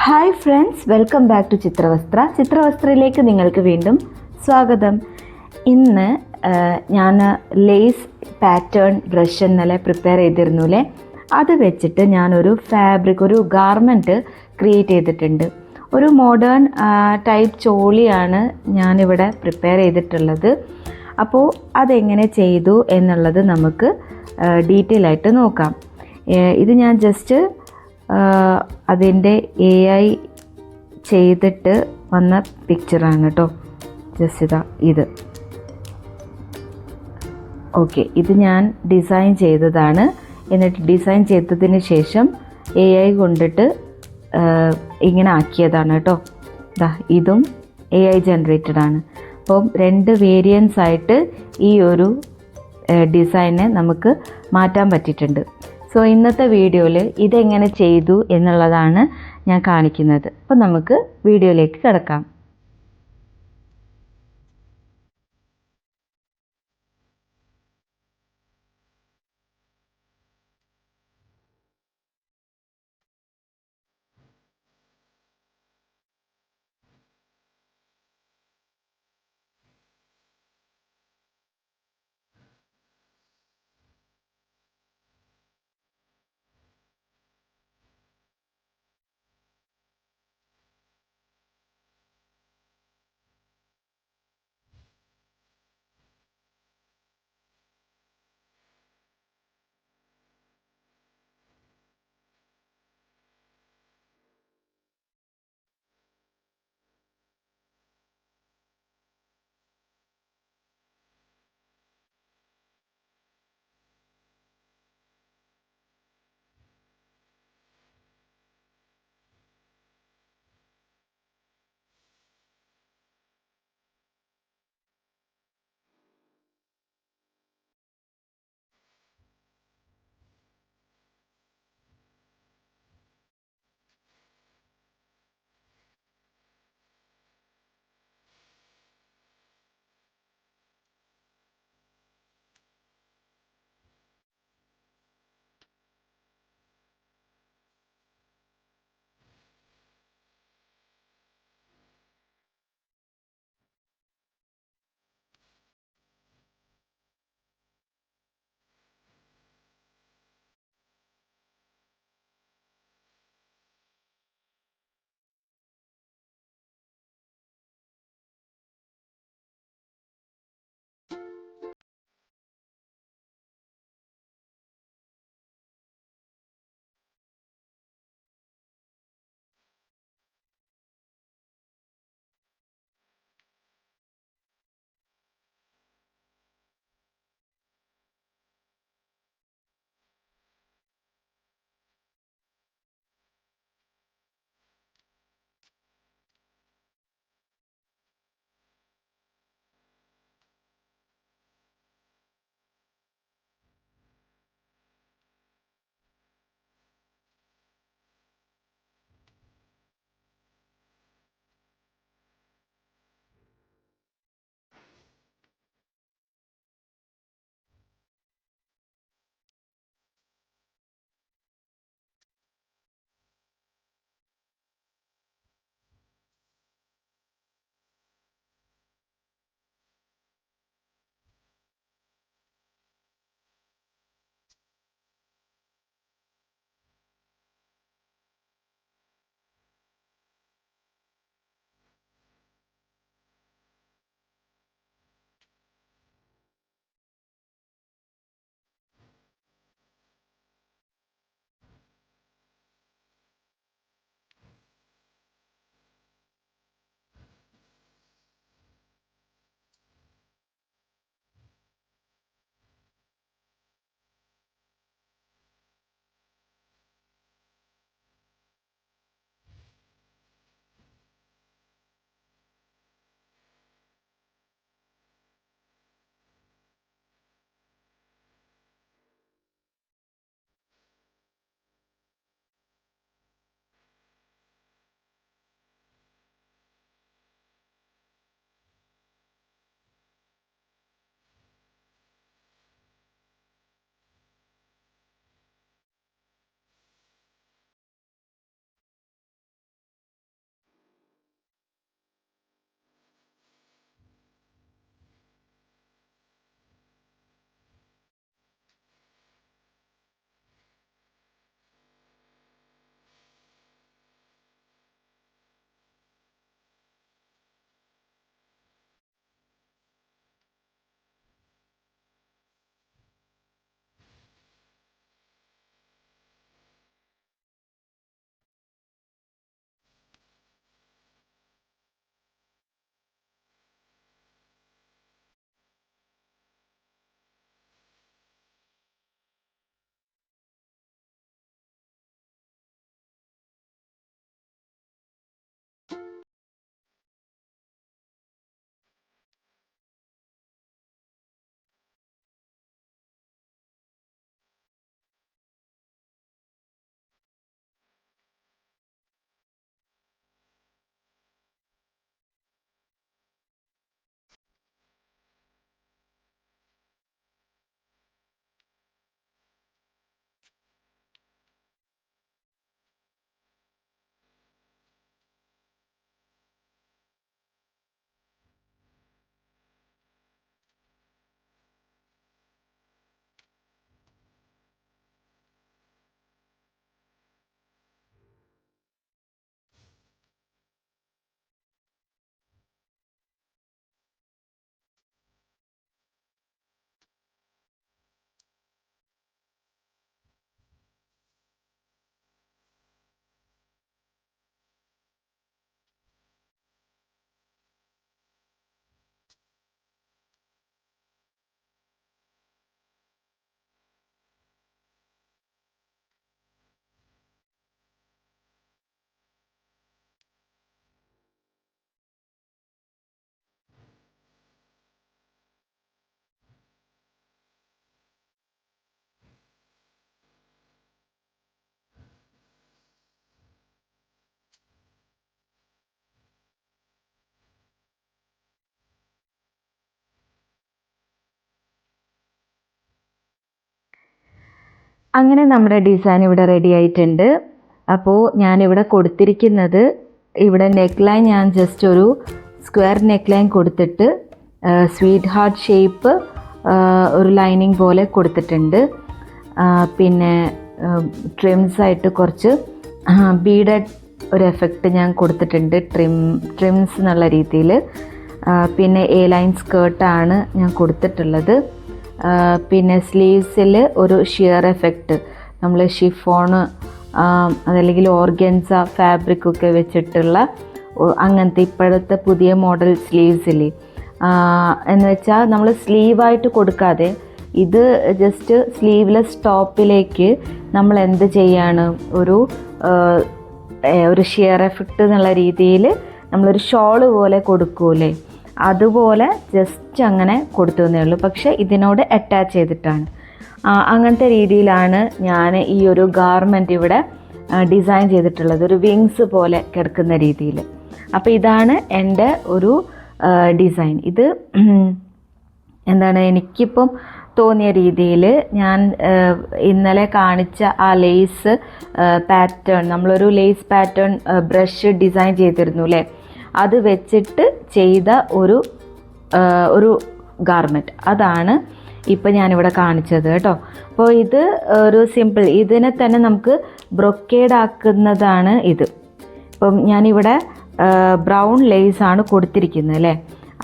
Hi friends, welcome back to ചിത്രവസ്ത്രയിലേക്ക് നിങ്ങൾക്ക് വീണ്ടും സ്വാഗതം. ഇന്ന് ഞാൻ ലേസ് പാറ്റേൺ ബ്രഷ് ഇന്നലെ പ്രിപ്പയർ ചെയ്തിരുന്നുല്ലേ, അത് വെച്ചിട്ട് ഞാനൊരു ഒരു ഗാർമെൻറ്റ് ക്രിയേറ്റ് ചെയ്തിട്ടുണ്ട്. ഒരു മോഡേൺ ടൈപ്പ് ചോളിയാണ് ഞാനിവിടെ പ്രിപ്പയർ ചെയ്തിട്ടുള്ളത്. അപ്പോൾ അതെങ്ങനെ ചെയ്തു എന്നുള്ളത് നമുക്ക് ഡീറ്റെയിൽ ആയിട്ട് നോക്കാം. ഇത് ഞാൻ ജസ്റ്റ് അതിൻ്റെ AI ചെയ്തിട്ട് വന്ന പിക്ചറാണ് കേട്ടോ. ജസ്റ്റ് ഇത് ഓക്കെ, ഇത് ഞാൻ ഡിസൈൻ ചെയ്തതാണ്. എന്നിട്ട് ഡിസൈൻ ചെയ്തതിന് ശേഷം AI കൊണ്ടിട്ട് ഇങ്ങനെ ആക്കിയതാണ് കേട്ടോ. ഇതും AI ജനറേറ്റഡ് ആണ്. അപ്പം 2 വേരിയൻസ് ആയിട്ട് ഈ ഒരു ഡിസൈനെ നമുക്ക് മാറ്റാൻ പറ്റിയിട്ടുണ്ട്. സോ ഇന്നത്തെ വീഡിയോയിൽ ഇതെങ്ങനെ ചെയ്തു എന്നുള്ളതാണ് ഞാൻ കാണിക്കുന്നത്. അപ്പം നമുക്ക് വീഡിയോയിലേക്ക് കിടക്കാം. അങ്ങനെ നമ്മുടെ ഡിസൈൻ ഇവിടെ റെഡി ആയിട്ടുണ്ട്. അപ്പോൾ ഞാനിവിടെ കൊടുത്തിരിക്കുന്നത്, ഇവിടെ നെക്ക് ലൈൻ ഞാൻ ജസ്റ്റ് ഒരു സ്ക്വയർ നെക്ക് ലൈൻ കൊടുത്തിട്ട് സ്വീറ്റ് ഹാർട്ട് ഷേപ്പ് ഒരു ലൈനിങ് പോലെ കൊടുത്തിട്ടുണ്ട്. പിന്നെ ട്രിംസ് ആയിട്ട് കുറച്ച് ബീഡഡ് ഒരു എഫക്റ്റ് ഞാൻ കൊടുത്തിട്ടുണ്ട്, ട്രിംസ് എന്നുള്ള രീതിയിൽ. പിന്നെ എ ലൈൻ സ്കേർട്ടാണ് ഞാൻ കൊടുത്തിട്ടുള്ളത്. പിന്നെ സ്ലീവ്സിൽ ഒരു ഷിയർ എഫക്റ്റ്, നമ്മൾ ഷിഫോണ് അതല്ലെങ്കിൽ ഓർഗൻസ ഫാബ്രിക്കൊക്കെ വെച്ചിട്ടുള്ള അങ്ങനത്തെ ഇപ്പോഴത്തെ പുതിയ മോഡൽ സ്ലീവ്സിൽ എന്ന് വെച്ചാൽ നമ്മൾ സ്ലീവായിട്ട് കൊടുക്കാതെ ഇത് ജസ്റ്റ് സ്ലീവ്ലെസ് ടോപ്പിലേക്ക് നമ്മൾ എന്ത് ചെയ്യാണ്, ഒരു ഷിയർ എഫക്റ്റ് എന്നുള്ള രീതിയിൽ നമ്മളൊരു ഷോള് പോലെ കൊടുക്കൂലേ, അതുപോലെ ജസ്റ്റ് അങ്ങനെ കൊടുത്തതേ ഉള്ളൂ. പക്ഷേ ഇതിനോട് അറ്റാച്ച് ചെയ്തിട്ടാണ്. അങ്ങനത്തെ രീതിയിലാണ് ഞാൻ ഈ ഒരു ഗാർമെൻറ്റ് ഇവിടെ ഡിസൈൻ ചെയ്തിട്ടുള്ളത്, ഒരു വിങ്സ് പോലെ കിടക്കുന്ന രീതിയിൽ. അപ്പോൾ ഇതാണ് എൻ്റെ ഒരു ഡിസൈൻ. ഇത് എന്താണ് എനിക്കിപ്പം തോന്നിയ രീതിയിൽ ഞാൻ ഇന്നലെ കാണിച്ച ആ ലേസ് പാറ്റേൺ, നമ്മളൊരു ലേസ് പാറ്റേൺ ബ്രഷ് ഡിസൈൻ ചെയ്തിരുന്നു അല്ലേ, അത് വെച്ചിട്ട് ചെയ്ത ഒരു ഗാർമെൻറ്റ്, അതാണ് ഇപ്പം ഞാനിവിടെ കാണിച്ചത് കേട്ടോ. അപ്പോൾ ഇത് ഒരു സിമ്പിൾ, ഇതിനെ തന്നെ നമുക്ക് ബ്രൊക്കേഡ് ആക്കുന്നതാണ് ഇത്. ഇപ്പം ഞാനിവിടെ ബ്രൗൺ ലേസാണ് കൊടുത്തിരിക്കുന്നത് അല്ലേ,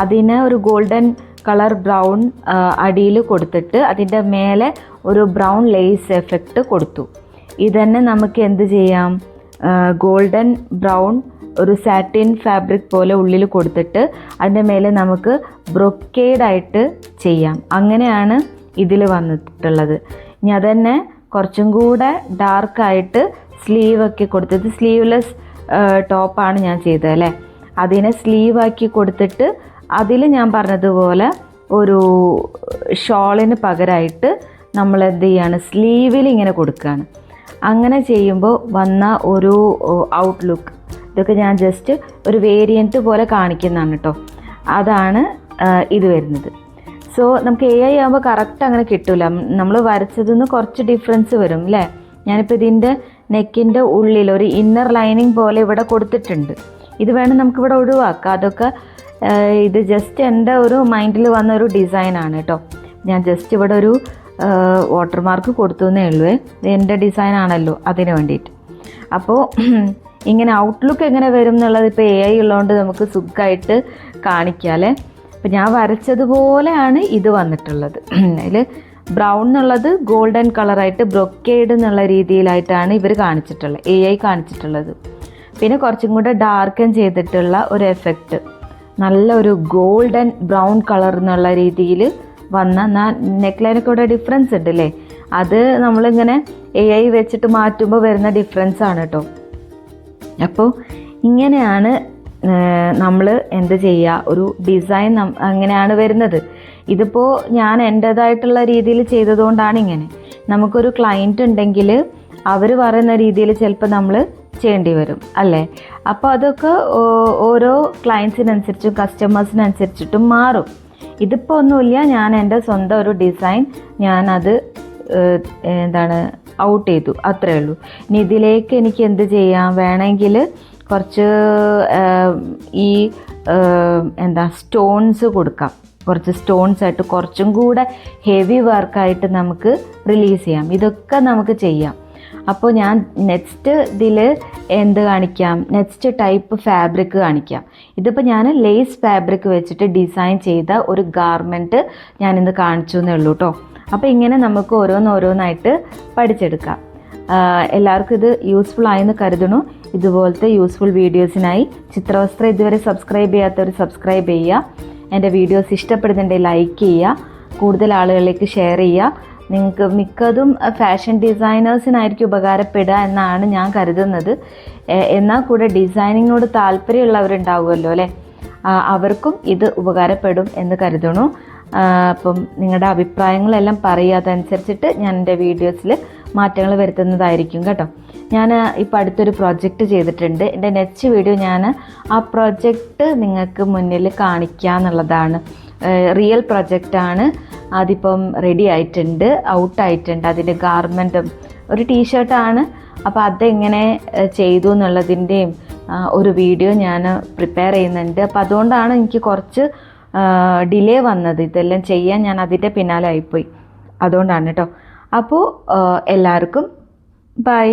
അതിന് ഒരു ഗോൾഡൻ കളർ ബ്രൗൺ അടിയിൽ കൊടുത്തിട്ട് അതിൻ്റെ മേലെ ഒരു ബ്രൗൺ ലേസ് എഫക്റ്റ് കൊടുത്തു. ഇതന്നെ നമുക്ക് എന്ത് ചെയ്യാം, ഗോൾഡൻ ബ്രൗൺ ഒരു സാറ്റിൻ ഫാബ്രിക് പോലെ ഉള്ളിൽ കൊടുത്തിട്ട് അതിൻ്റെ മേലെ നമുക്ക് ബ്രൊക്കേഡായിട്ട് ചെയ്യാം. അങ്ങനെയാണ് ഇതിൽ വന്നിട്ടുള്ളത്. ഇനി അതന്നെ കുറച്ചും കൂടെ ഡാർക്കായിട്ട് സ്ലീവൊക്കെ കൊടുത്തത്, സ്ലീവ്ലെസ് ടോപ്പാണ് ഞാൻ ചെയ്തത് അല്ലേ, അതിനെ സ്ലീവാക്കി കൊടുത്തിട്ട് അതിൽ ഞാൻ പറഞ്ഞതുപോലെ ഒരു ഷോളിന് പകരമായിട്ട് നമ്മൾ എന്ത് ചെയ്യാണ്, സ്ലീവിൽ ഇങ്ങനെ കൊടുക്കുകയാണ്. അങ്ങനെ ചെയ്യുമ്പോൾ വന്ന ഒരു ഔട്ട്ലുക്ക്, ഇതൊക്കെ ഞാൻ ജസ്റ്റ് ഒരു വേരിയൻറ്റ് പോലെ കാണിക്കുന്നതാണ് കേട്ടോ. അതാണ് ഇത് വരുന്നത്. സോ നമുക്ക് AI ആകുമ്പോൾ കറക്റ്റ് അങ്ങനെ കിട്ടില്ല, നമ്മൾ വരച്ചതിൽ നിന്ന് കുറച്ച് ഡിഫറൻസ് വരും അല്ലേ. ഞാനിപ്പോൾ ഇതിൻ്റെ നെക്കിൻ്റെ ഉള്ളിൽ ഒരു ഇന്നർ ലൈനിങ് പോലെ ഇവിടെ കൊടുത്തിട്ടുണ്ട്. ഇത് വേണം നമുക്കിവിടെ ഒഴിവാക്കാം. അതൊക്കെ ഇത് ജസ്റ്റ് എൻ്റെ ഒരു മൈൻഡിൽ വന്ന ഒരു ഡിസൈനാണ് കേട്ടോ. ഞാൻ ജസ്റ്റ് ഇവിടെ ഒരു വാട്ടർമാർക്ക് കൊടുത്തു എന്നേ ഉള്ളൂ. ഇത് എൻ്റെ ഡിസൈനാണല്ലോ, അതിന് വേണ്ടിയിട്ട്. അപ്പോൾ ഇങ്ങനെ ഔട്ട്ലുക്ക് എങ്ങനെ വരും എന്നുള്ളത് ഇപ്പോൾ AI ഉള്ളതുകൊണ്ട് നമുക്ക് സുഖമായിട്ട് കാണിക്കാമല്ലേ. അപ്പോൾ ഞാൻ വരച്ചതുപോലെയാണ് ഇത് വന്നിട്ടുള്ളത്. അതിൽ ബ്രൗൺ എന്നുള്ളത് ഗോൾഡൻ കളറായിട്ട് ബ്രൊക്കേഡ് എന്നുള്ള രീതിയിലായിട്ടാണ് ഇവർ കാണിച്ചിട്ടുള്ളത്, AI കാണിച്ചിട്ടുള്ളത്. പിന്നെ കുറച്ചും കൂടെ ഡാർക്കൻ ചെയ്തിട്ടുള്ള ഒരു എഫക്റ്റ്, നല്ലൊരു ഗോൾഡൻ ബ്രൗൺ കളർ എന്നുള്ള രീതിയിൽ വന്ന നെക്ക് ലൈനൊക്കെ ഇവിടെ ഡിഫറൻസ് ഉണ്ട് അല്ലേ. അത് നമ്മളിങ്ങനെ AI വെച്ചിട്ട് മാറ്റുമ്പോൾ വരുന്ന ഡിഫറൻസ് ആണ് കേട്ടോ. അപ്പോൾ ഇങ്ങനെയാണ് നമ്മൾ എന്ത് ചെയ്യുക, ഒരു ഡിസൈൻ അങ്ങനെയാണ് വരുന്നത്. ഇതിപ്പോൾ ഞാൻ എൻ്റേതായിട്ടുള്ള രീതിയിൽ ചെയ്തതുകൊണ്ടാണ് ഇങ്ങനെ. നമുക്കൊരു ക്ലയൻറ്റ് ഉണ്ടെങ്കിൽ അവർ പറയുന്ന രീതിയിൽ ചിലപ്പോൾ നമ്മൾ ചെയ്യേണ്ടി വരും അല്ലേ. അപ്പോൾ അതൊക്കെ ഓരോ ക്ലയൻസിനനുസരിച്ചും കസ്റ്റമേഴ്സിനനുസരിച്ചിട്ടും മാറും. ഇതിപ്പോൾ ഒന്നുമില്ല, ഞാൻ എൻ്റെ സ്വന്തം ഒരു ഡിസൈൻ ഞാനത് ഔട്ട് ചെയ്തു, അത്രേ ഉള്ളൂ. ഇനി ഇതിലേക്ക് എനിക്ക് എന്ത് ചെയ്യാം, വേണമെങ്കിൽ കുറച്ച് ഈ സ്റ്റോൺസ് കൊടുക്കാം. കുറച്ച് സ്റ്റോൺസ് ആയിട്ട് കുറച്ചും കൂടെ ഹെവി വർക്കായിട്ട് നമുക്ക് റിലീസ് ചെയ്യാം. ഇതൊക്കെ നമുക്ക് ചെയ്യാം. അപ്പോൾ ഞാൻ നെക്സ്റ്റ് ഇതിൽ എന്ത് കാണിക്കാം, നെക്സ്റ്റ് ടൈപ്പ് ഫാബ്രിക് കാണിക്കാം. ഇതിപ്പോൾ ഞാൻ ലേസ് ഫാബ്രിക് വെച്ചിട്ട് ഡിസൈൻ ചെയ്ത ഒരു ഗാർമെൻറ്റ് ഞാനിന്ന് കാണിച്ചു എന്നേ ഉള്ളൂ കേട്ടോ. അപ്പോൾ ഇങ്ങനെ നമുക്ക് ഓരോന്നായിട്ട് പഠിച്ചെടുക്കാം. എല്ലാവർക്കും ഇത് യൂസ്ഫുൾ ആയെന്ന് കരുതണു. ഇതുപോലത്തെ യൂസ്ഫുൾ വീഡിയോസിനായി ചിത്രവസ്ത്ര ഇതുവരെ സബ്സ്ക്രൈബ് ചെയ്യാത്തവർ സബ്സ്ക്രൈബ് ചെയ്യുക. എൻ്റെ വീഡിയോസ് ഇഷ്ടപ്പെടുന്നുണ്ടെങ്കിൽ ലൈക്ക് ചെയ്യുക, കൂടുതൽ ആളുകളിലേക്ക് ഷെയർ ചെയ്യുക. നിങ്ങൾക്ക് മിക്കതും ഫാഷൻ ഡിസൈനേഴ്സിനായിരിക്കും ഉപകാരപ്പെടുക എന്നാണ് ഞാൻ കരുതുന്നത്. എന്നാൽ കൂടെ ഡിസൈനിങ്ങിനോട് താല്പര്യമുള്ളവരുണ്ടാവുമല്ലോ അല്ലേ, അവർക്കും ഇത് ഉപകാരപ്പെടും എന്ന് കരുതണു. അപ്പം നിങ്ങളുടെ അഭിപ്രായങ്ങളെല്ലാം പറയുക, അതനുസരിച്ചിട്ട് ഞാൻ എൻ്റെ വീഡിയോസിൽ മാറ്റങ്ങൾ വരുത്തുന്നതായിരിക്കും കേട്ടോ. ഞാൻ ഇപ്പോൾ അടുത്തൊരു പ്രൊജക്റ്റ് ചെയ്തിട്ടുണ്ട്. എൻ്റെ നെക്സ്റ്റ് വീഡിയോ ഞാൻ ആ പ്രൊജക്റ്റ് നിങ്ങൾക്ക് മുന്നിൽ കാണിക്കുക എന്നുള്ളതാണ്. റിയൽ പ്രൊജക്റ്റാണ്. അതിപ്പം റെഡി ആയിട്ടുണ്ട്, ഔട്ടായിട്ടുണ്ട്. അതിൻ്റെ ഗാർമെൻറ്റും ഒരു ടീഷർട്ടാണ്. അപ്പോൾ അതെങ്ങനെ ചെയ്തു എന്നുള്ളതിൻ്റെയും ഒരു വീഡിയോ ഞാൻ പ്രിപ്പയർ ചെയ്യുന്നുണ്ട്. അപ്പോൾ അതുകൊണ്ടാണ് എനിക്ക് കുറച്ച് ഡിലേ വന്നത്. ഇതെല്ലാം ചെയ്യാൻ ഞാൻ അതിൻ്റെ പിന്നാലെ ആയിപ്പോയി, അതുകൊണ്ടാണ് കേട്ടോ. അപ്പോൾ എല്ലാവർക്കും ബൈ.